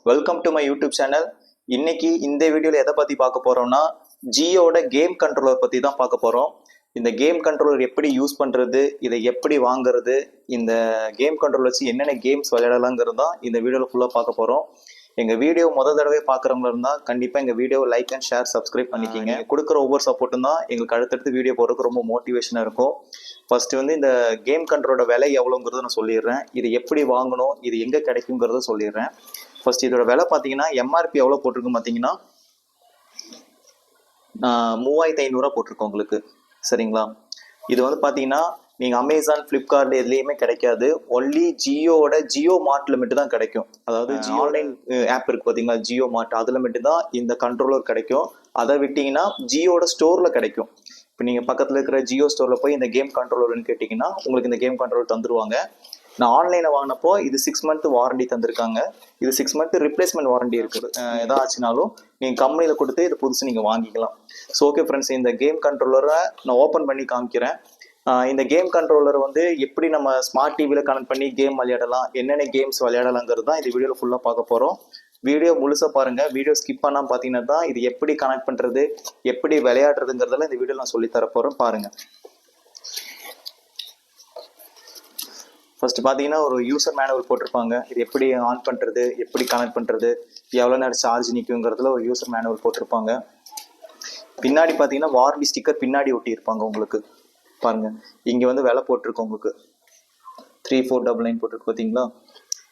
Welcome to my YouTube channel. இன்னைக்கு இந்த வீடியோவில் எதை பற்றி பார்க்க போகிறோம்னா ஜியோட கேம் கண்ட்ரோலர் பற்றி தான் பார்க்க போகிறோம். இந்த கேம் கண்ட்ரோலர் எப்படி யூஸ் பண்ணுறது, இதை எப்படி வாங்குறது, இந்த கேம் கண்ட்ரோலர் வச்சு என்னென்ன கேம்ஸ் விளையாடலாங்கிறது தான் இந்த வீடியோவில் ஃபுல்லாக பார்க்க போகிறோம். எங்கள் வீடியோ தடவை பார்க்குறவங்க இருந்தால் கண்டிப்பாக எங்கள் video like and share subscribe பண்ணிக்கிங்க. கொடுக்குற ஒவ்வொரு சப்போர்ட்டும் தான் எங்களுக்கு அடுத்தடுத்து வீடியோ போடுறதுக்கு ரொம்ப மோட்டிவேஷனாக இருக்கும். ஃபர்ஸ்ட் இந்த கேம் கண்ட்ரோலோட விலை எவ்வளோங்கிறத நான் சொல்லிடுறேன். இது எப்படி வாங்கணும், இது எங்கே கிடைக்குங்கிறத சொல்லிடுறேன். ஃபர்ஸ்ட் இதோட விலை பார்த்தீங்கன்னா எம்ஆர்பி எவ்வளோ போட்டிருக்கு பார்த்தீங்கன்னா 3500 போட்டிருக்கோம் உங்களுக்கு. சரிங்களா? இது பார்த்தீங்கன்னா நீங்கள் அமேசான், ஃப்ளிப்கார்ட் எதுலேயுமே கிடைக்காது. ஒன்லி ஜியோ மார்ட்ல மட்டும் தான் கிடைக்கும். அதாவது ஆன்லைன் ஆப் இருக்கு பார்த்தீங்களா, ஜியோ மார்ட், அதில் மட்டும் தான் இந்த கண்ட்ரோலர் கிடைக்கும். அதை விட்டிங்கன்னா ஜியோட ஸ்டோரில் கிடைக்கும். இப்போ நீங்கள் பக்கத்தில் இருக்கிற ஜியோ ஸ்டோரில் போய் இந்த கேம் கண்ட்ரோலர்னு கேட்டிங்கன்னா உங்களுக்கு இந்த கேம் கண்ட்ரோலர் தந்துருவாங்க. நான் ஆன்லைனில் வாங்கினப்போ இது 6 மந்த் வாரண்டி தந்திருக்காங்க. இது 6 மந்த் ரிப்ளேஸ்மெண்ட் வாரண்டி இருக்குது. ஏதாச்சுனாலும் நீங்கள் கம்பெனியில் கொடுத்து இது புதுசு நீங்கள் வாங்கிக்கலாம். ஸோ ஓகே ஃப்ரெண்ட்ஸ், இந்த கேம் கண்ட்ரோலரை நான் ஓப்பன் பண்ணி காமிக்கிறேன். இந்த கேம் கண்ட்ரோலர் எப்படி நம்ம ஸ்மார்ட் டிவியில் கனெக்ட் பண்ணி கேம் விளையாடலாம், என்னென்ன கேம்ஸ் விளையாடலாங்கிறது தான் இந்த வீடியோவில் ஃபுல்லாக பார்க்க போகிறோம். வீடியோ முழுசாக பாருங்கள். வீடியோ ஸ்கிப் பண்ணாமல் பார்த்தீங்கன்னா தான் இது எப்படி கனெக்ட் பண்ணுறது, எப்படி விளையாடுறதுங்கிறதெல்லாம் இந்த வீடியோவில் நான் சொல்லித்தர போகிறேன். பாருங்கள். ஃபர்ஸ்ட் பார்த்தீங்கன்னா ஒரு யூசர் மேனுவல் போட்டிருப்பாங்க. இது எப்படி ஆன் பண்ணுறது, எப்படி கனெக்ட் பண்ணுறது, எவ்வளோ நேரம் சார்ஜ் நிற்குங்கிறதுல ஒரு யூசர் மேனுவல் போட்டிருப்பாங்க. பின்னாடி பார்த்தீங்கன்னா வாரண்டி ஸ்டிக்கர் பின்னாடி ஒட்டியிருப்பாங்க உங்களுக்கு. பாருங்கள், இங்கே விலை போட்டிருக்கோம் உங்களுக்கு 3499 போட்டிருக்கு பார்த்தீங்களா.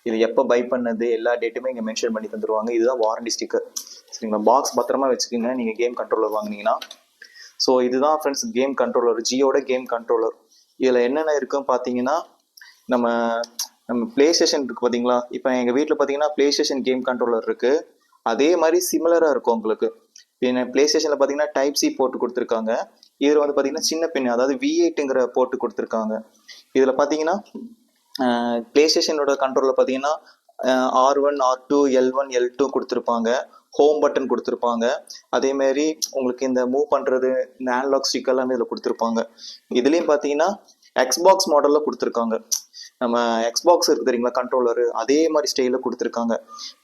இது எப்போ பை பண்ணது எல்லா டேட்டுமே இங்கே மென்ஷன் பண்ணி தந்துடுவாங்க. இதுதான் வாரண்டி ஸ்டிக்கர். சரிங்களா? பாக்ஸ் பத்திரமா வச்சுக்கோங்க நீங்கள் கேம் கண்ட்ரோலர் வாங்கினீங்கன்னா. ஸோ இதுதான் ஃப்ரெண்ட்ஸ் கேம் கண்ட்ரோலர், ஜியோட கேம் கண்ட்ரோலர். இதில் என்னென்ன இருக்குன்னு பார்த்தீங்கன்னா நம்ம பிளே ஸ்டேஷன் இருக்குது பார்த்தீங்களா. இப்போ எங்கள் வீட்டில் பார்த்தீங்கன்னா பிளே ஸ்டேஷன் கேம் கண்ட்ரோலர் இருக்குது. அதே மாதிரி சிமிலராக இருக்கும் உங்களுக்கு. பிளே ஸ்டேஷனில் பார்த்தீங்கன்னா டைப் சி போட்டு கொடுத்துருக்காங்க. இதில் பார்த்தீங்கன்னா சின்ன பின், அதாவது V8ங்கிற போட்டு கொடுத்துருக்காங்க. இதில் பார்த்தீங்கன்னா பிளே ஸ்டேஷனோட கண்ட்ரோலில் பார்த்தீங்கன்னா R1, R2, L1, L2 கொடுத்துருப்பாங்க. ஹோம் பட்டன் கொடுத்துருப்பாங்க. அதேமாரி உங்களுக்கு இந்த மூவ் பண்ணுறது, இந்த ஆன்லாக் ஸ்டிக் எல்லாமே இதில் கொடுத்துருப்பாங்க. இதுலேயும் பார்த்தீங்கன்னா எக்ஸ்பாக்ஸ் மாடலில் கொடுத்துருக்காங்க. நம்ம எக்ஸ்பாக்ஸ் இருக்கு தெரியுங்களா கண்ட்ரோலரு, அதே மாதிரி ஸ்டைலில் கொடுத்துருக்காங்க.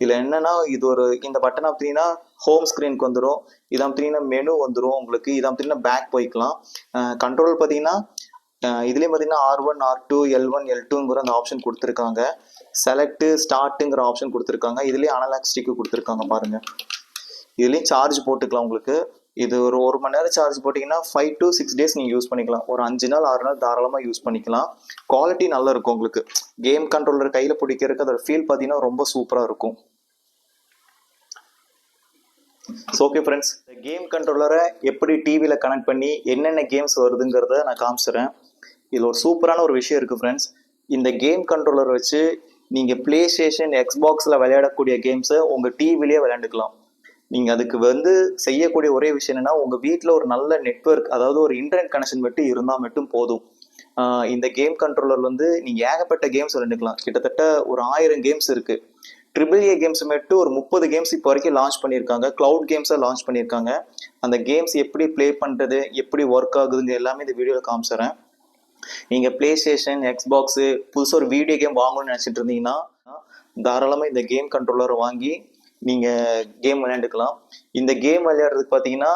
இதில் என்னன்னா இது இந்த பட்டன் பார்த்தீங்கன்னா ஹோம் ஸ்க்ரீனுக்கு வந்துடும். இதை பார்த்தீங்கன்னா மெனு வந்துடும் உங்களுக்கு. இதை பார்த்தீங்கன்னா பேக் போய்க்கலாம். கண்ட்ரோல் பார்த்தீங்கன்னா இதுலேயும் பார்த்தீங்கன்னா R1, R2, L1, L2ங்கிற அந்த ஆப்ஷன் கொடுத்துருக்காங்க. செலக்ட், ஸ்டார்ட்டுங்கிற ஆப்ஷன் கொடுத்துருக்காங்க. இதுலேயும் அனலாக் ஸ்டிக்கு கொடுத்துருக்காங்க பாருங்க. இதுலேயும் சார்ஜ் போட்டுக்கலாம் உங்களுக்கு. இது ஒரு மணி நேரம் சார்ஜ் போட்டிங்கன்னா 5 to 6 days நீங்கள் யூஸ் பண்ணிக்கலாம். ஒரு 5 நாள் 6 நாள் தாராளமாக யூஸ் பண்ணிக்கலாம். குவாலிட்டி நல்லா இருக்கும் உங்களுக்கு. கேம் கண்ட்ரோலர் கையில் பிடிக்கிறதுக்கு அதோட ஃபீல் பார்த்தீங்கன்னா ரொம்ப சூப்பராக இருக்கும். ஓகே ஃப்ரெண்ட்ஸ், இந்த கேம் கண்ட்ரோலரை எப்படி டிவியில் கனெக்ட் பண்ணி என்னென்ன கேம்ஸ் வருதுங்கிறத நான் காமிச்சிடுறேன். இதில் ஒரு சூப்பரான ஒரு விஷயம் இருக்குது ஃப்ரெண்ட்ஸ். இந்த கேம் கண்ட்ரோலர் வச்சு நீங்கள் பிளே ஸ்டேஷன், எக்ஸ்பாக்ஸில் விளையாடக்கூடிய கேம்ஸை உங்கள் டிவிலேயே விளையாண்டுக்கலாம். நீங்கள் அதுக்கு செய்யக்கூடிய ஒரே விஷயம் என்னன்னா, உங்கள் வீட்டில் ஒரு நல்ல நெட்வொர்க், அதாவது ஒரு இன்டர்நெட் கனெக்ஷன் மட்டும் இருந்தால் மட்டும் போதும். இந்த கேம் கண்ட்ரோலர் நீங்கள் ஏகப்பட்ட கேம்ஸ் விளையாண்டுக்கலாம். கிட்டத்தட்ட ஒரு 1000 கேம்ஸ் இருக்குது. AAA கேம்ஸ் மட்டும் ஒரு 30 கேம்ஸ் இப்போ வரைக்கும் லான்ச் பண்ணியிருக்காங்க. கிளவுட் கேம்ஸை லான்ச் பண்ணியிருக்காங்க. அந்த கேம்ஸ் எப்படி ப்ளே பண்ணுறது, எப்படி ஒர்க் ஆகுதுங்க எல்லாமே இந்த வீடியோவில் காமிச்சிடுறேன். நீங்கள் பிளே ஸ்டேஷன், எக்ஸ்பாக்ஸு புதுசாக ஒரு வீடியோ கேம் வாங்கணும்னு நினச்சிட்டு இருந்தீங்கன்னா தாராளமாக இந்த கேம் கண்ட்ரோலரை வாங்கி நீங்கள் கேம் விளையாண்டுக்கலாம். இந்த கேம் விளையாடுறதுக்கு பார்த்தீங்கன்னா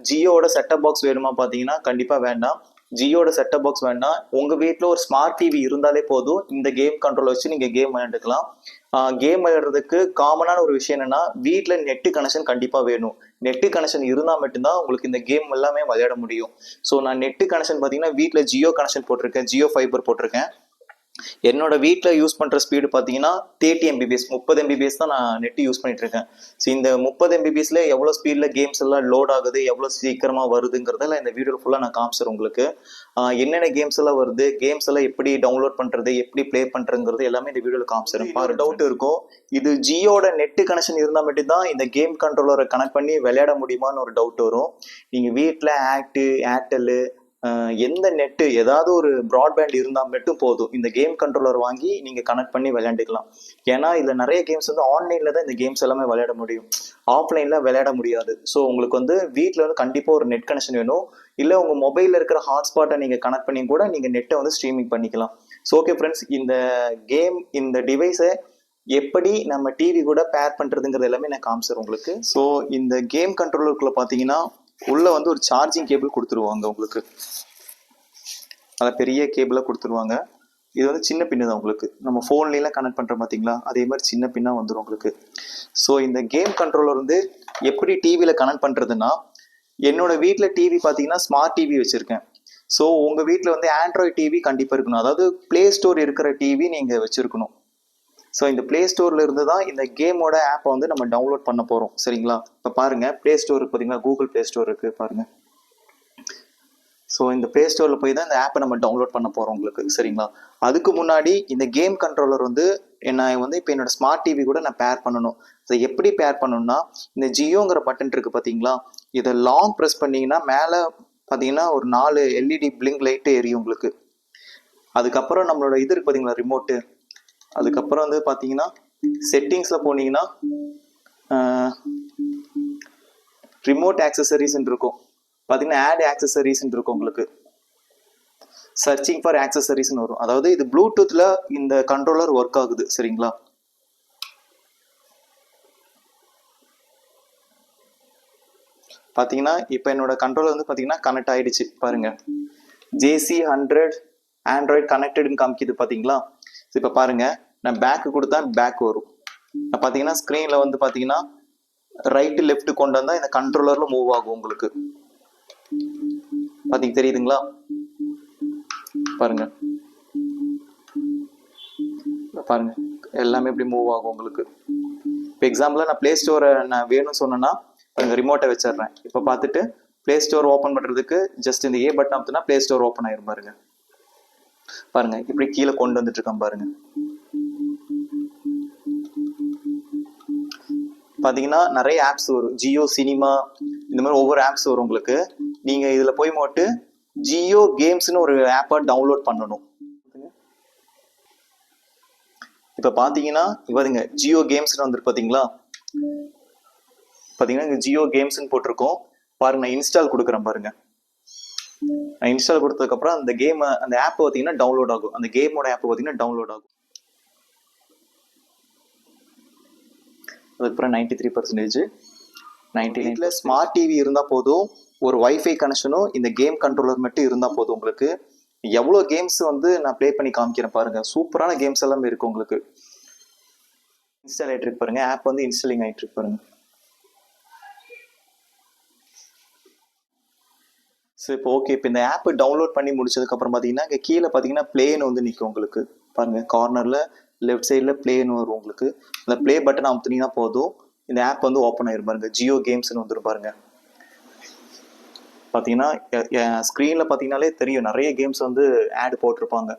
ஜியோட செட்டப் பாக்ஸ் வேணுமா பார்த்தீங்கன்னா கண்டிப்பாக வேண்டாம். ஜியோட செட்டப் பாக்ஸ் வேண்டாம். உங்கள் வீட்டில் ஒரு ஸ்மார்ட் டிவி இருந்தாலே போதும். இந்த கேம் கண்ட்ரோல் வச்சு நீங்கள் கேம் விளையாண்டுக்கலாம். கேம் விளையாடுறதுக்கு காமனான ஒரு விஷயம் என்னன்னா, வீட்டில் நெட்டு கனெக்ஷன் கண்டிப்பாக வேணும். நெட்டு கனெக்ஷன் இருந்தால் மட்டும்தான் உங்களுக்கு இந்த கேம் எல்லாமே விளையாட முடியும். ஸோ நான் நெட்டு கனெக்ஷன் பார்த்தீங்கன்னா வீட்டில் ஜியோ கனெக்ஷன் போட்டிருக்கேன், ஜியோ ஃபைபர் போட்டிருக்கேன். என்னோட வீட்டில் யூஸ் பண்ணுற ஸ்பீடு பார்த்தீங்கன்னா 30 Mbps, 30 Mbps தான் நான் நெட்டு யூஸ் பண்ணிட்டு இருக்கேன். ஸோ இந்த 30 Mbpsல எவ்வளோ ஸ்பீடில் கேம்ஸ் எல்லாம் லோட் ஆகுது, எவ்வளோ சீக்கிரமாக வருதுங்கிறதெல்லாம் இந்த வீடியோவில் ஃபுல்லாக நான் காமிச்சிடுறேன் உங்களுக்கு. என்னென்ன கேம்ஸ் எல்லாம் வருது, கேம்ஸ் எல்லாம் எப்படி டவுன்லோட் பண்ணுறது, எப்படி ப்ளே பண்ணுறதுங்கிறது எல்லாமே இந்த வீடியோவில் காமிச்சிடுறேன். பாரு, டவுட் இருக்கும், இது ஜியோட நெட்டு கனெக்ஷன் இருந்தால் மட்டும்தான் இந்த கேம் கண்ட்ரோலரை கனெக்ட் பண்ணி விளையாட முடியுமான்னு ஒரு டவுட் வரும். நீங்கள் வீட்டில் ஏர்டெல்லு, எந்த நெட்டு, ஏதாவது ஒரு ப்ராட்பேண்ட் இருந்தால் மட்டும் போதும். இந்த கேம் கண்ட்ரோலர் வாங்கி நீங்கள் கனெக்ட் பண்ணி விளையாண்டுக்கலாம். ஏன்னா இதில் நிறைய கேம்ஸ் ஆன்லைனில் தான் இந்த கேம்ஸ் எல்லாமே விளையாட முடியும், ஆஃப்லைனில் விளையாட முடியாது. ஸோ உங்களுக்கு வீட்டில் கண்டிப்பாக ஒரு நெட் கனெக்ஷன் வேணும். இல்லை உங்கள் மொபைலில் இருக்கிற ஹாட்ஸ்பாட்டை நீங்கள் கனெக்ட் பண்ணி கூட நீங்கள் நெட்டை ஸ்ட்ரீமிங் பண்ணிக்கலாம். ஸோ ஓகே ஃப்ரெண்ட்ஸ், இந்த டிவைஸை எப்படி நம்ம டிவி கூட பேர் பண்ணுறதுங்கிறது எல்லாமே நான் காமிச்சிடுறேன் உங்களுக்கு. ஸோ இந்த கேம் கண்ட்ரோலருக்குள்ள பார்த்தீங்கன்னா உள்ளே வந்து ஒரு சார்ஜிங் கேபிள் கொடுத்துருவாங்க உங்களுக்கு. அதை பெரிய கேபிளாக கொடுத்துருவாங்க. இது வந்து சின்ன பின்னு தான் உங்களுக்கு. நம்ம ஃபோன்லாம் கனெக்ட் பண்ணுறோம் பார்த்தீங்களா, அதே மாதிரி சின்ன பின்னாக வந்துடும் உங்களுக்கு. ஸோ இந்த கேம் கண்ட்ரோலர் வந்து எப்படி டிவியில் கனெக்ட் பண்ணுறதுன்னா, என்னோட வீட்டில் டிவி பார்த்தீங்கன்னா ஸ்மார்ட் டிவி வச்சுருக்கேன். ஸோ உங்கள் வீட்டில் வந்து ஆண்ட்ராய்டு டிவி கண்டிப்பாக இருக்கணும். அதாவது ப்ளே ஸ்டோர் இருக்கிற டிவி நீங்கள் வச்சுருக்கணும். ஸோ இந்த ப்ளே ஸ்டோரில் இருந்து தான் இந்த கேமோட ஆப்பை வந்து நம்ம டவுன்லோட் பண்ண போகிறோம். சரிங்களா? இப்போ பாருங்கள், ப்ளே ஸ்டோர் பார்த்தீங்கன்னா கூகுள் ப்ளே ஸ்டோர் இருக்குது பாருங்கள். ஸோ இந்த ப்ளே ஸ்டோரில் போய் தான் இந்த ஆப்பை நம்ம டவுன்லோட் பண்ண போகிறோம் உங்களுக்கு. சரிங்களா? அதுக்கு முன்னாடி இந்த கேம் கண்ட்ரோலர் வந்து நான் வந்து இப்போ என்னோட ஸ்மார்ட் டிவி கூட நான் பேர் பண்ணணும். அதை எப்படி பேர் பண்ணணும்னா, இந்த ஜியோங்கிற பட்டன் இருக்குது பார்த்தீங்களா, இதை லாங் ப்ரெஸ் பண்ணிங்கன்னா மேலே பார்த்தீங்கன்னா ஒரு 4 LED பிளிங்க் லைட்டு எரியும் உங்களுக்கு. அதுக்கப்புறம் நம்மளோட இது இருக்குது பார்த்தீங்களா, ரிமோட்டு. அதுக்கப்புறம் வந்து பார்த்தீங்கன்னா செட்டிங்ஸில் போனீங்கன்னா ரிமோட் ஆக்சசரிஸ்ன்னு இருக்கும் பார்த்தீங்கன்னா, ஆட் ஆக்சசரிஸ்ன்னு இருக்கும் உங்களுக்கு. சர்ச்சிங் ஃபார் ஆக்சசரிஸ்ன்னு வரும். அதாவது இது ப்ளூடூத்தில் இந்த கண்ட்ரோலர் ஒர்க் ஆகுது. சரிங்களா? பார்த்தீங்கன்னா இப்போ என்னோட கண்ட்ரோலர் வந்து பார்த்தீங்கன்னா கனெக்ட் ஆகிடுச்சு பாருங்கள். JC100 ஆண்ட்ராய்டு கனெக்டடுன்னு காமிக்குது பார்த்தீங்களா. இப்போ பாருங்கள், நான் பேக்கு கொடுத்தா பேக் வரும். பார்த்தீங்கன்னா ஸ்க்ரீனில் வந்து பார்த்தீங்கன்னா ரைட்டு லெஃப்ட் கொண்டு வந்தால் இந்த கண்ட்ரோலரில் மூவ் ஆகும் உங்களுக்கு. பார்த்தீங்க தெரியுதுங்களா? பாருங்க பாருங்க, எல்லாமே இப்படி மூவ் ஆகும் உங்களுக்கு. இப்போ எக்ஸாம்பிளாக நான் ப்ளே ஸ்டோரை நான் வேணும்னு சொன்னேன்னா பாருங்க, ரிமோட்டை வச்சிடுறேன். இப்போ பார்த்துட்டு ப்ளே ஸ்டோர் ஓப்பன் பண்ணுறதுக்கு ஜஸ்ட் இந்த ஏ பட்டன் அமுத்துனா ப்ளே ஸ்டோர் ஓப்பன் ஆயிரும் பாருங்க. பாருங்க இப்படி கீழே கொண்டு வந்துட்டு இருக்கேன் பாருங்க. பார்த்தீங்கன்னா நிறைய ஆப்ஸ் வரும், ஜியோ சினிமா இந்த மாதிரி ஒவ்வொரு ஆப்ஸ் வரும் உங்களுக்கு. நீங்கள் இதில் போய் போட்டு ஜியோ கேம்ஸ்னு ஒரு ஆப்பை டவுன்லோட் பண்ணணும். இப்போ பார்த்தீங்கன்னா பாருங்க, ஜியோ கேம்ஸ்னு வந்துருக்கு பார்த்தீங்களா. பார்த்தீங்கன்னா இங்கே ஜியோ கேம்ஸ்னு போட்டிருக்கோம் பாருங்க. நான் இன்ஸ்டால் கொடுக்குறேன் பாருங்க. நான் இன்ஸ்டால் கொடுத்ததுக்கப்புறம் அந்த கேம் அந்த ஆப் பார்த்தீங்கன்னா டவுன்லோட் ஆகும். அந்த கேமோட ஆப் பார்த்தீங்கன்னா டவுன்லோட் ஆகும். அதுக்கப்புறம் 93%, 99%. ஸ்மார்ட் டிவி இருந்தால் போதும், ஒரு வைஃபை கனெக்ஷனும் இந்த கேம் கண்ட்ரோலர் மட்டும் இருந்தால் போதும் உங்களுக்கு. எவ்வளோ கேம்ஸ் வந்து நான் ப்ளே பண்ணி காமிக்கிறேன் பாருங்க. சூப்பரான கேம்ஸ் எல்லாமே இருக்கு உங்களுக்கு. இன்ஸ்டால் ஆகிட்டு இருக்கு பாருங்க, ஆப் வந்து இன்ஸ்டாலிங் ஆகிட்டு இருக்கு பாருங்க. ஸோ இப்போ ஓகே, இப்போ இந்த ஆப் டவுன்லோட் பண்ணி முடிச்சதுக்கப்புறம் பார்த்தீங்கன்னா இங்கே கீழே பார்த்தீங்கன்னா பிளேன்னு வந்து நிற்கும் உங்களுக்கு. பாருங்கள் கார்னரில் லெஃப்ட் சைடில் பிளேன்னு வரும் உங்களுக்கு. அந்த பிளே பட்டன் அமுத்துனீங்கன்னா போதும், இந்த ஆப் வந்து ஓப்பன் ஆயிரும் பாருங்க. ஜியோ கேம்ஸ்னு வந்துடும் பாருங்க. பார்த்தீங்கன்னா ஸ்க்ரீனில் பார்த்தீங்கன்னாலே தெரியும், நிறைய கேம்ஸ் வந்து ஆட் போட்டிருப்பாங்க.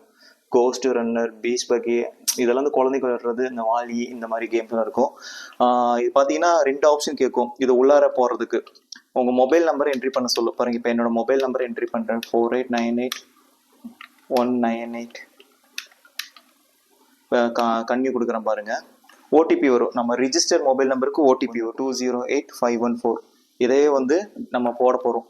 கோஸ்ட் ரன்னர், பீச் பக்கி, இதெல்லாம் வந்து குழந்தைக்கு விளையாடுறது, இந்த வாலி, இந்த மாதிரி கேம்ஸ்லாம் இருக்கும். இது பார்த்தீங்கன்னா 2 ஆப்ஷன் கேட்கும் இது உள்ளார போகிறதுக்கு. உங்கள் மொபைல் நம்பரை என்ட்ரி பண்ண சொல்ல பாருங்க. இப்போ என்னோட மொபைல் நம்பரை என்ட்ரி பண்ணுறேன், 4898-198. கன்னியூ கொடுக்குறேன் பாருங்க. ஓடிபி வரும், நம்ம ரிஜிஸ்டர் மொபைல் நம்பருக்கு ஓடிபி வரும் 208514. இதே வந்து நம்ம போட போகிறோம்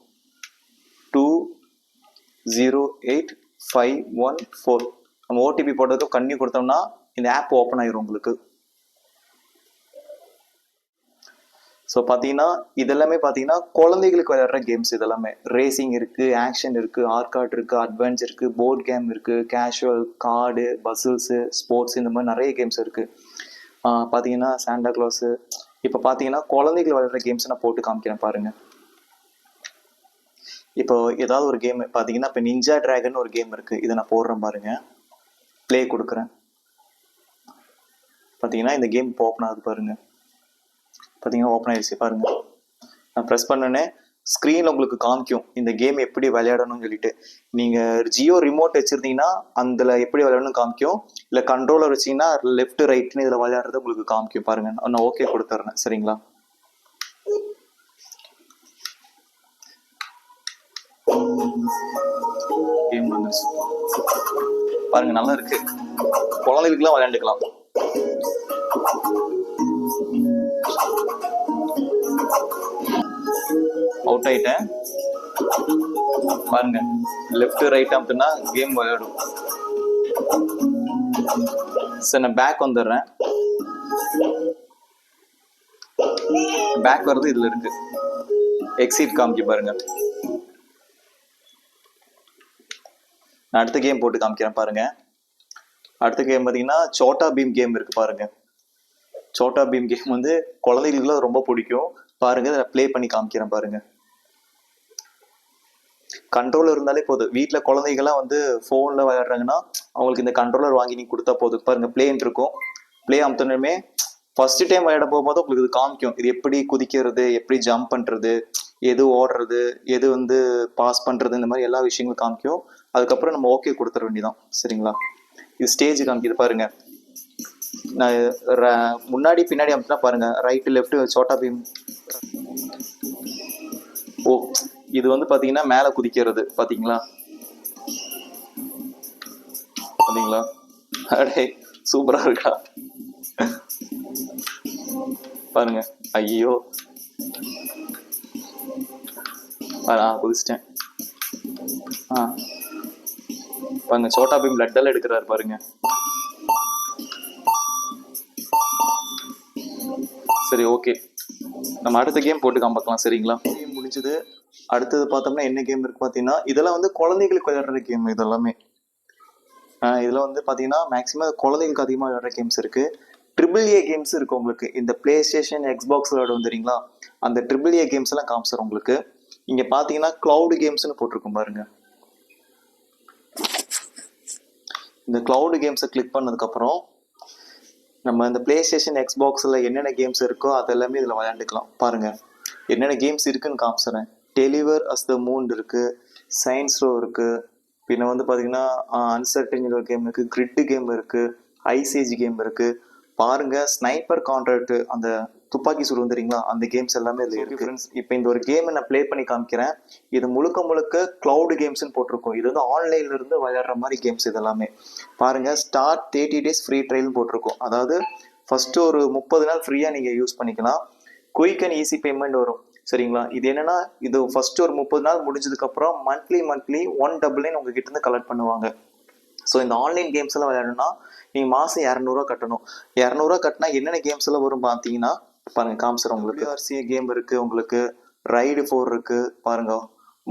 208514. நம்ம ஓடிபி போட்டதுக்கு கன்னியூ கொடுத்தோம்னா இந்த ஆப் ஓப்பன் ஆயிரும் உங்களுக்கு. ஸோ பார்த்தீங்கன்னா இதெல்லாமே பார்த்தீங்கன்னா குழந்தைகளுக்கு விளையாடுற கேம்ஸ். இதெல்லாமே ரேசிங் இருக்குது, ஆக்ஷன் இருக்குது, ஆர்காட் இருக்குது, அட்வான்ஸ் இருக்குது, போர்ட் கேம் இருக்குது, கேஷுவல், கார்டு, பசில்ஸு, ஸ்போர்ட்ஸ், இந்த மாதிரி நிறைய கேம்ஸ் இருக்குது. பார்த்தீங்கன்னா சாண்டா கிளாஸு. இப்போ பார்த்தீங்கன்னா குழந்தைகள் விளையாடுற கேம்ஸ் நான் போட்டு காமிக்கிறேன் பாருங்கள். இப்போ ஏதாவது ஒரு கேம் பார்த்தீங்கன்னா இப்போ நிஞ்சா டிராகன் ஒரு கேம் இருக்குது, இதை நான் போடுறேன் பாருங்கள். ப்ளே கொடுக்குறேன். பார்த்தீங்கன்னா இந்த கேம் இப்போ ஓப்பன் ஆகுது பாருங்கள். பார்த்தீங்கன்னா ஓப்பன் ஆயிடுச்சு பாருங்கள். நான் ப்ரெஸ் பண்ணனே ஸ்க்ரீனில் உங்களுக்கு காமிக்கும் இந்த கேம் எப்படி விளையாடணும்னு சொல்லிட்டு. நீங்கள் ஜியோ ரிமோட் வச்சுருந்தீங்கன்னா அதில் எப்படி விளையாடணும்னு காமிக்கும். இல்லை கண்ட்ரோலர் வச்சிங்கன்னா லெஃப்ட் ரைட்னு இதில் விளையாடுறது உங்களுக்கு காமிக்கும் பாருங்கள். நான் ஓகே கொடுத்துட்றேன். சரிங்களா? கேம் வந்துருச்சு பாருங்கள், நல்லா இருக்கு. குழந்தைகளுக்குலாம் விளையாண்டுக்கலாம். அவுட் ஆயிட்டேன் பாருங்க. லெஃப்ட் ரைட் அமுத்துனா கேம் விளையாடும். சரி நான் பேக் வந்துடுறேன். பேக் வர்றது இதுல இருக்கு. எக்ஸிட் காமிக்க பாருங்க. நான் அடுத்த கேம் போட்டு காமிக்கிறேன் பாருங்க. அடுத்த கேம் பார்த்தீங்கன்னா சோட்டா பீம் கேம் இருக்கு பாருங்க. சோட்டா பீம் கேம் வந்து குழந்தைகளுக்குலாம் ரொம்ப பிடிக்கும் பாருங்க. நான் ப்ளே பண்ணி காமிக்கிறேன் பாருங்க. கண்ட்ரோலர் இருந்தாலே போதும். வீட்டில் குழந்தைகள்லாம் வந்து ஃபோனில் விளையாடுறாங்கன்னா அவங்களுக்கு இந்த கண்ட்ரோலர் வாங்கி நீ கொடுத்தா போதும் பாருங்க. பிளேன் இருக்கும். பிளே அமுத்தணுமே ஃபர்ஸ்ட் டைம் விளையாட போகும்போது உங்களுக்கு இது காமிக்கும். இது எப்படி குதிக்கிறது, எப்படி ஜம்ப் பண்றது, எது ஓடுறது, எது வந்து பாஸ் பண்றது, இந்த மாதிரி எல்லா விஷயங்களும் காமிக்கும். அதுக்கப்புறம் நம்ம ஓகே கொடுத்துட வேண்டியதான். சரிங்களா? இது ஸ்டேஜ் காமிக்குது பாருங்க. நான் முன்னாடி பின்னாடி அமுத்தினா பாருங்க, ரைட் லெஃப்ட் சோட்டா பீம். ஓ, இது வந்து பாத்தீங்கன்னா மேல குதிக்கிறது பாத்தீங்களா? பாத்தீங்களா? அடே சூப்பரா இருக்கா பாருங்க. ஐயோ குதிச்சிட்டேன். பாருங்க சோட்டா பீம் பிளட் எல்லாம் எடுக்கிறாரு பாருங்க. சரி, ஓகே, நம்ம அடுத்த கேம் போட்டு காமிக்கலாம். சரிங்களா? கேம் முடிஞ்சது. அடுத்தது பார்த்தோம்னா என்ன கேம் இருக்கு பார்த்தீங்கன்னா, இதெல்லாம் வந்து குழந்தைகளுக்கு விளையாடுற கேம். இதெல்லாமே இதில் வந்து பார்த்தீங்கன்னா மேக்ஸிமம் குழந்தைகளுக்கு அதிகமாக விளையாடுற கேம்ஸ் இருக்கு. ட்ரிபிள் ஏ கேம்ஸ் இருக்கு உங்களுக்கு. இந்த பிளே ஸ்டேஷன், எக்ஸ்பாக்ஸ் விளையாட வந்துறீங்களா, அந்த ட்ரிபிள் ஏ கேம்ஸ் எல்லாம் காமிச்சிடும் உங்களுக்கு. இங்க பார்த்தீங்கன்னா கிளவுட் கேம்ஸ்னு போட்டிருக்கும் பாருங்க. இந்த கிளவுட் கேம்ஸை கிளிக் பண்ணதுக்கப்புறம் நம்ம இந்த பிளே ஸ்டேஷன், எக்ஸ்பாக்ஸில் என்னென்ன கேம்ஸ் இருக்கோ அதெல்லாமே இதில் விளையாண்டுக்கலாம். பாருங்க என்னென்ன கேம்ஸ் இருக்குன்னு காமிச்சிடறேன். டெலிவர் அஸ் த மூன் இருக்கு, சயின்ஸ் ரோ இருக்கு, பின்ன வந்து பார்த்தீங்கன்னா அன்சர்டன் கேம் இருக்கு, கிரிட் கேம் இருக்கு, ஐசேஜ் கேம் இருக்கு. பாருங்க ஸ்னைப்பர் கான்ட்ராக்ட், அந்த துப்பாக்கி சுடு வந்துறீங்களா, அந்த கேம்ஸ் எல்லாமே இதில் இருக்கு. ஃப்ரெண்ட்ஸ், இப்போ இந்த ஒரு கேமை நான் ப்ளே பண்ணி காமிக்கிறேன். இது முழுக்க முழுக்க கிளவுட் கேம்ஸ்ன்னு போட்டிருக்கோம். இது வந்து ஆன்லைன்ல இருந்து விளையாடுற மாதிரி கேம்ஸ் இதெல்லாமே. பாருங்க ஸ்டார்ட் 30 days ஃப்ரீ ட்ரையல் போட்டிருக்கோம். அதாவது ஃபர்ஸ்ட் ஒரு 30 நாள் ஃப்ரீயா நீங்க யூஸ் பண்ணிக்கலாம். குயிக் அண்ட் ஈஸி பேமெண்ட் வரும். சரிங்களா? இது என்னன்னா, இது ஃபர்ஸ்ட் ஒரு 30 நாள் முடிஞ்சதுக்கு அப்புறம் மந்த்லி 199 உங்ககிட்ட இருந்து கலெக்ட் பண்ணுவாங்க. ஸோ இந்த ஆன்லைன் கேம்ஸ் எல்லாம் விளையாடணும்னா நீங்க மாசம் 200 கட்டணும். 200 கட்டினா என்னென்ன கேம்ஸ் எல்லாம் வரும் பார்த்தீங்கன்னா பாருங்க காமிச்சிடும் உங்களுக்கு. ஆர்சிஏ கேம் இருக்கு, உங்களுக்கு ரைடு 4 இருக்கு பாருங்க,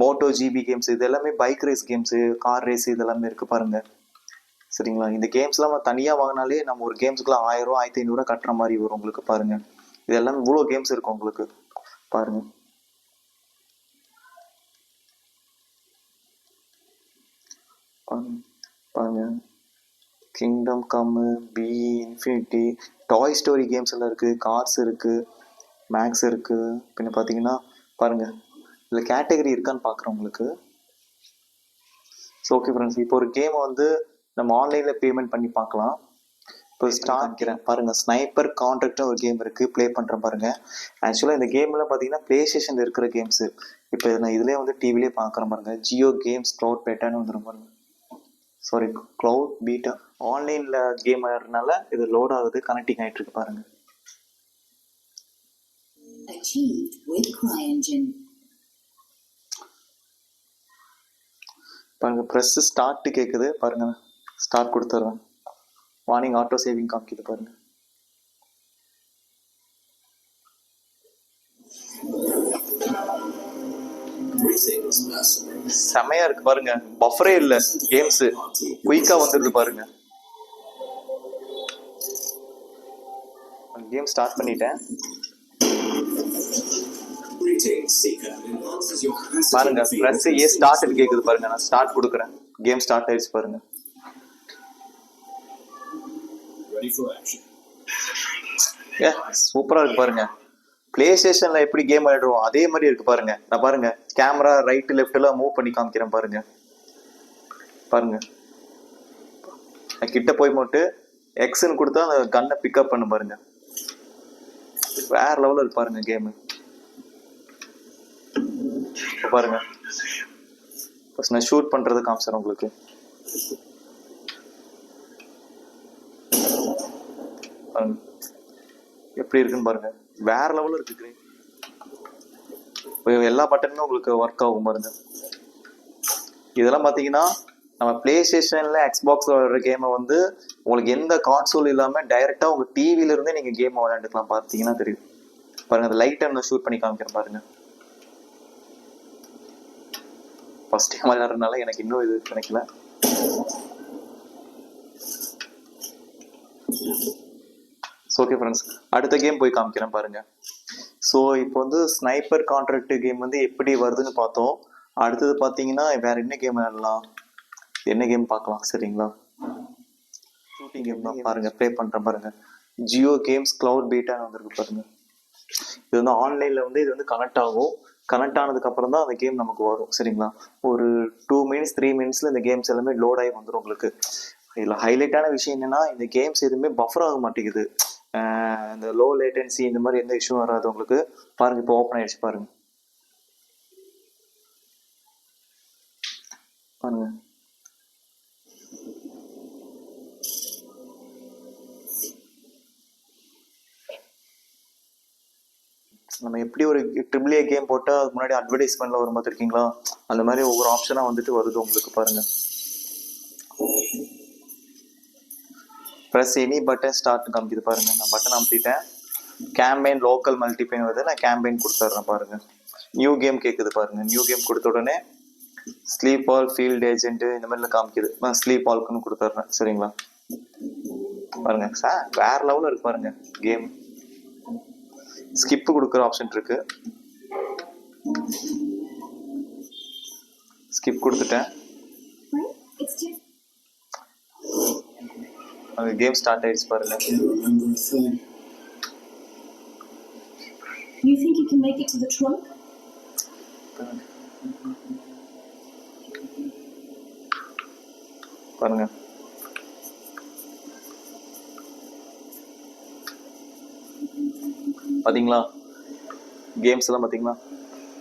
மோட்டோ ஜிபி கேம்ஸ், இது எல்லாமே bike race games, car race, இது எல்லாமே இருக்கு பாருங்க. சரிங்களா? இந்த கேம்ஸ் எல்லாம் தனியா வாங்கினாலே நம்ம ஒரு கேம்ஸுக்குலாம் 1000 1500 கட்டுற மாதிரி வரும் உங்களுக்கு. பாருங்க இது எல்லாமே இவ்வளோ கேம்ஸ் இருக்கும் உங்களுக்கு. பாருங்க பாருங்க கிங்டம் கம், பி இன்ஃபினிட்டி, டாய் ஸ்டோரி கேம்ஸ் எல்லாம் இருக்கு, கார்ஸ் இருக்கு, மேக்ஸ் இருக்கு. பின்ன பார்த்தீங்கன்னா பாருங்க இதில் கேட்டகரி இருக்கான்னு பார்க்குறேன் உங்களுக்கு. ஸோ ஓகே ஃப்ரெண்ட்ஸ், இப்போ ஒரு கேமை வந்து நம்ம ஆன்லைனில் பேமெண்ட் பண்ணி பார்க்கலாம். இப்போ ஸ்டார்ட் பாருங்க, ஸ்னைப்பர் கான்ட்ராக்ட்னு ஒரு கேம் இருக்கு, ப்ளே பண்ணுறேன் பாருங்க. ஆக்சுவலாக இந்த கேம்லாம் பார்த்தீங்கன்னா பிளே ஸ்டேஷனில் இருக்கிற கேம்ஸு. இப்போ நான் இதுலேயே வந்து டிவிலே பார்க்குறேன் பாருங்க. ஜியோ கேம்ஸ் க்ளவுட் பேட்டான்னு வந்துடும் பாருங்க. Sorry, cloud beta. ஆன்லைன்ல கேம் ஆடுறதுனால இது லோட் ஆகுது, கனெக்டிங் ஆயிட்டு இருக்கு பாருங்க. பாருங்க ப்ரெஸ் ஸ்டார்ட் கேக்குது பாருங்க. ஸ்டார்ட் கொடுத்துறேன். வார்னிங் ஆட்டோ சேவிங் காமிக்குது பாருங்க. செமையா இருக்கு பாருங்க. பஃபரே இல்ல, கேம்ஸ் குயிக்கா வந்துருது பாருங்க. கேம் ஸ்டார்ட் பண்ணிட்டேன் பாருங்க. பிரஸ் ஏ ஸ்டார்ட் கேக்குது பாருங்க. நான் ஸ்டார்ட் கொடுக்குறேன். கேம் ஸ்டார்ட் ஆயிடுச்சு பாருங்க. சூப்பரா இருக்கு பாருங்க. பிளே ஸ்டேஷன்ல எப்படி கேம் ஆடுறோம் அதே மாதிரி இருக்கு பாருங்க. நான் பாருங்க கேமரா ரைட் லெஃப்ட் எல்லாம் மூவ் பண்ணி காமிக்கிறேன் பாருங்க. பாருங்க கிட்ட போய் மட்டும் எக்ஸ்ன்னு கொடுத்தா அந்த கன்னை பிக்கப் பண்ண பாருங்க. வேற லெவலில் இருக்கு பாருங்க கேமு. பாருங்க ஃபர்ஸ்ட் நான் ஷூட் பண்றது காமிச்சேன் உங்களுக்கு. எப்படி இருக்குன்னு பாருங்க. வேற லெவலில் இருக்கு. எல்லா பட்டனுமே உங்களுக்கு ஒர்க் ஆகும் பாருங்க. இதெல்லாம் பாத்தீங்கன்னா நம்ம பிளே ஸ்டேஷன்ல, எக்ஸ்பாக்ஸ்ல விளையாடுற கேமை வந்து உங்களுக்கு எந்த கான்சோல் இல்லாம டைரக்டா உங்க டிவில இருந்தே நீங்க கேம் விளையாண்டுக்கலாம். பார்த்தீங்கன்னா தெரியும். பாருங்க அந்த லைட்டை நான் ஷூட் பண்ணி காமிக்கிறேன் பாருங்க. ஃபர்ஸ்ட் டைம் விளையாடுறதுனால எனக்கு இன்னும் இது கிடைக்கல. ஓகே ஃப்ரெண்ட்ஸ், அடுத்த கேம் போய் காமிக்கிறேன் பாருங்க. ஸோ இப்போ வந்து ஸ்னைப்பர் கான்ட்ராக்ட் கேம் வந்து எப்படி வருதுன்னு பார்த்தோம். அடுத்தது பார்த்தீங்கன்னா வேற என்ன கேம் விளையாடலாம், என்ன கேம் பார்க்கலாம் சரிங்களா. ஷூட்டிங் கேம் தான் பாருங்க, ப்ளே பண்ணுறேன் பாருங்க. ஜியோ கேம்ஸ் கிளவுட் பீட்டான்னு வந்திருக்கு பாருங்க. இது வந்து ஆன்லைனில் வந்து இது வந்து கனெக்ட் ஆகும். கனெக்ட் ஆனதுக்கு அப்புறம் தான் அந்த கேம் நமக்கு வரும் சரிங்களா. ஒரு 2 மினிட்ஸ் 3 மினிட்ஸ்ல இந்த கேம்ஸ் எல்லாமே லோட் ஆகி வந்துடும் உங்களுக்கு. இதில் ஹைலைட்டான விஷயம் என்னன்னா, இந்த கேம்ஸ் எதுவுமே பஃபர் ஆக மாட்டேங்குது. இந்த லோ லேட்டன்சி இந்த மாதிரி எந்த இஷ்யூ வராது உங்களுக்கு. பாருங்க இப்போ ஓப்பன் ஆயிடுச்சு பாருங்க. பாருங்க நம்ம எப்படி ஒரு ட்ரிபிள் ஏ கேம் போட்டால் அதுக்கு முன்னாடி அட்வர்டைஸ்மெண்ட்ல வரும் பார்த்துருக்கீங்களா, அந்த மாதிரி ஒவ்வொரு ஆப்ஷனாக வந்துட்டு வருது உங்களுக்கு பாருங்க. ப்ரெஸ் எனி பட்டன் ஸ்டார்ட் காமிக்குது பாருங்க. நான் பட்டன் அமுத்திட்டேன். கேம்பெயின் லோக்கல் மல்டிபிளைன் வருது, நான் கேம்பெயின் கொடுத்துட்றேன் பாருங்க. நியூ கேம் கேட்குது பாருங்க. நியூ கேம் கொடுத்த உடனே ஸ்லீப் ஆல் ஃபீல்ட் ஏஜென்ட் இந்த மாதிரிலாம் காமிக்குது. நான் ஸ்லீப் ஆல்க்குன்னு கொடுத்துட்றேன் சரிங்களா. பாருங்க சார் வேற லெவலில் இருக்கு பாருங்க கேம். ஸ்கிப் கொடுக்குற ஆப்ஷன் இருக்கு, ஸ்கிப் கொடுத்துட்டேன். கேம் ஸ்டார்ட் ஆயிடுச்சு பாருங்க. You think you can make it to the trunk? பாருங்க பாத்தீங்களா, கேம்ஸ் எல்லாம் பாத்தீங்களா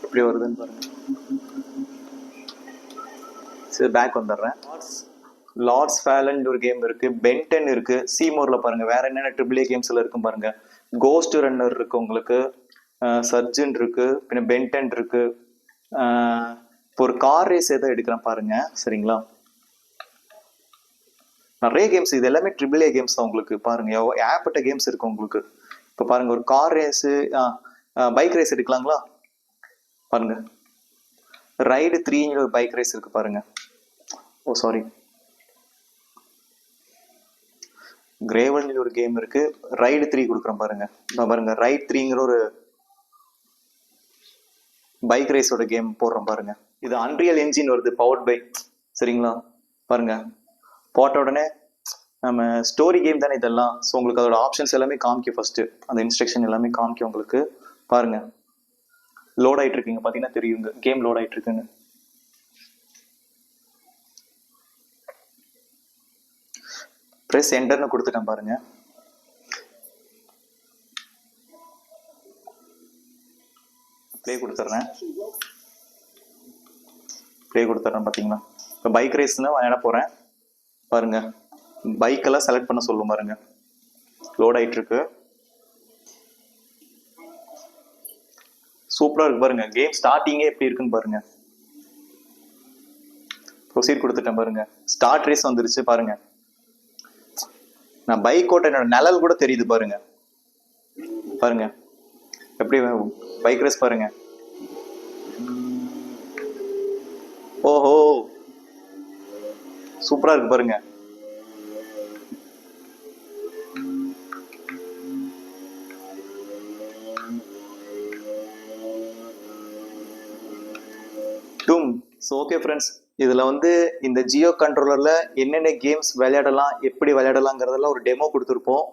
எப்படி வருதுன்னு பாருங்க. சரி பேக் வந்துடுறேன். லார்ட்ஸ் ஃபேலன் ஒரு கேம் இருக்கு, பென்டன் இருக்கு, சீமோர்ல பாருங்க வேற என்னென்ன ட்ரிபிள் ஏ கேம்ஸ்ல இருக்கும் பாருங்க. கோஸ்ட் ரன்னர் இருக்கு உங்களுக்கு, சர்ஜன் இருக்கு, பின்ன பென்டன் இருக்கு. இப்போ ஒரு கார் ரேஸ் ஏதோ எடுக்கிறேன் பாருங்க சரிங்களா. நிறைய கேம்ஸ், இது எல்லாமே ட்ரிபிள் ஏ கேம்ஸ் தான் உங்களுக்கு. பாருங்க ஏகப்பட்ட கேம்ஸ் இருக்கு உங்களுக்கு. இப்போ பாருங்க ஒரு கார் ரேஸு, பைக் ரேஸ் எடுக்கலாங்களா பாருங்க. ரைடு 3 ஒரு பைக் ரேஸ் இருக்கு பாருங்க. ஓ சாரி, கிரேவல் ஒரு கேம் இருக்கு. ரைடு 3 கொடுக்குறேன் பாருங்க. பாருங்க ரைட் 3ங்கிற ஒரு பைக் ரேஸோட கேம் போடுறோம் பாருங்க. இது அன்ரியல் என்ஜின் வருது, பவர்ட் பை சரிங்களா. பாருங்க போட்ட உடனே நம்ம ஸ்டோரி கேம் தானே இதெல்லாம். ஸோ உங்களுக்கு அதோட ஆப்ஷன்ஸ் எல்லாமே காமிக்கும், ஃபர்ஸ்ட் அந்த இன்ஸ்ட்ரக்ஷன் எல்லாமே காமிக்கும் உங்களுக்கு. பாருங்க லோட் ஆயிட்டு இருக்குங்க, பாத்தீங்கன்னா தெரியுங்க கேம் லோட் ஆயிட்டு இருக்குங்க. ப்ரெஸ் என்டர்னு கொடுத்துட்டேன் பாருங்க. ப்ளே கொடுத்துட்றேன், ப்ளே கொடுத்துட்றேன் பாத்தீங்களா. இப்போ பைக் ரேஸ்ன்னு விளையாட போறேன் பாருங்க. பைக்கெல்லாம் செலக்ட் பண்ண சொல்லும் பாருங்க. லோட் ஆயிட்டு இருக்கு, சூப்பரா இருக்கு பாருங்க. கேம் ஸ்டார்டிங்கே எப்படி இருக்குன்னு பாருங்க. ப்ரொசீட் கொடுத்துட்டேன் பாருங்க. ஸ்டார்ட் ரேஸ் வந்துருச்சு பாருங்க. நான் பைக் ஓட்ட என்னோட நிழல் கூட தெரியுது பாருங்க. பாருங்க எப்படி பைக் ரேஸ் பாருங்க. ஓஹோ சூப்பரா இருக்கு பாருங்க. ஸோ ஓகே ஃப்ரெண்ட்ஸ், இதில் வந்து இந்த ஜியோ கண்ட்ரோலரில் என்னென்ன கேம்ஸ் விளையாடலாம், எப்படி விளையாடலாங்கிறதெல்லாம் ஒரு டெமோ கொடுத்துருப்போம்.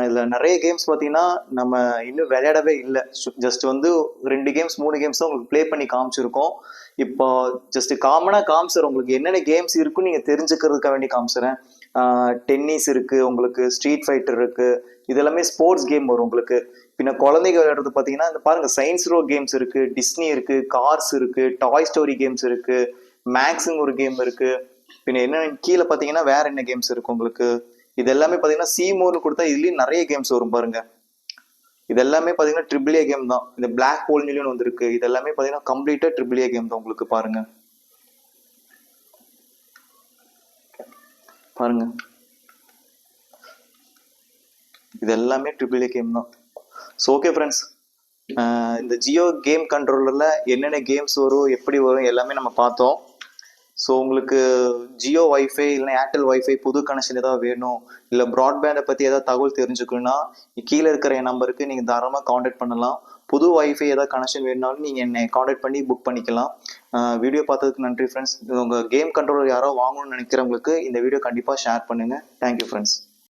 இதில் நிறைய கேம்ஸ் பார்த்தீங்கன்னா நம்ம இன்னும் விளையாடவே இல்லை. ஜஸ்ட் வந்து 2 கேம்ஸ் 3 கேம்ஸ் தான் உங்களுக்கு ப்ளே பண்ணி காமிச்சிருக்கோம். இப்போ ஜஸ்ட் காமனாக காமிச்சிடும் உங்களுக்கு என்னென்ன கேம்ஸ் இருக்குன்னு நீங்கள் தெரிஞ்சுக்கிறதுக்காக வேண்டி காமிச்சிடறேன். டென்னிஸ் இருக்குது உங்களுக்கு, ஸ்ட்ரீட் ஃபைட்டர் இருக்குது, இது எல்லாமே ஸ்போர்ட்ஸ் கேம் வரும் உங்களுக்கு. பின்ன குழந்தைங்க விளையாடுறது பார்த்தீங்கன்னா இந்த பாருங்க சயின்ஸ் ரோ கேம்ஸ் இருக்கு, டிஸ்னி இருக்கு, கார்ஸ் இருக்கு, டாய் ஸ்டோரி கேம்ஸ் இருக்கு, மேக்ஸுங்க ஒரு கேம் இருக்கு. பின்ன என்ன கீழே பார்த்தீங்கன்னா வேற என்ன கேம்ஸ் இருக்கு உங்களுக்கு. இது எல்லாமே பார்த்தீங்கன்னா சீமோர்னு கொடுத்தா இதுலயும் நிறைய கேம்ஸ் வரும் பாருங்க. இது எல்லாமே பார்த்தீங்கன்னா ட்ரிபிள் ஏ கேம் தான். இந்த பிளாக் ஹோல் நிலையம் வந்திருக்கு, இது எல்லாமே பார்த்தீங்கன்னா கம்ப்ளீட்டா ட்ரிபிள் ஏ கேம் தான் உங்களுக்கு. பாருங்க பாருங்க இது எல்லாமே ட்ரிபிள் ஏ கேம் தான். ஸோ ஓகே ஃப்ரெண்ட்ஸ், இந்த ஜியோ கேம் கண்ட்ரோலரில் என்னென்ன கேம்ஸ் வரும் எப்படி வரும் எல்லாமே நம்ம பார்த்தோம். ஸோ உங்களுக்கு ஜியோ வைஃபை இல்லைன்னா ஏர்டெல் வைஃபை புது கனெக்ஷன் ஏதாவது வேணும், இல்லை ப்ராட்பேண்டை பற்றி ஏதாவது தகவல் தெரிஞ்சுக்கணுன்னா கீழே இருக்கிற என் நம்பருக்கு நீங்கள் தாராளமாக காண்டாக்ட் பண்ணலாம். புது வைஃபை ஏதாவது கனெக்ஷன் வேணுனாலும் நீங்கள் என்னை காண்டாக்ட் பண்ணி புக் பண்ணிக்கலாம். வீடியோ பார்த்ததுக்கு நன்றி ஃப்ரெண்ட்ஸ். உங்கள் கேம் கண்ட்ரோலர் யாரோ வாங்கணும்னு நினைக்கிறவங்களுக்கு இந்த வீடியோ கண்டிப்பாக ஷேர் பண்ணுங்கள். Thank you friends.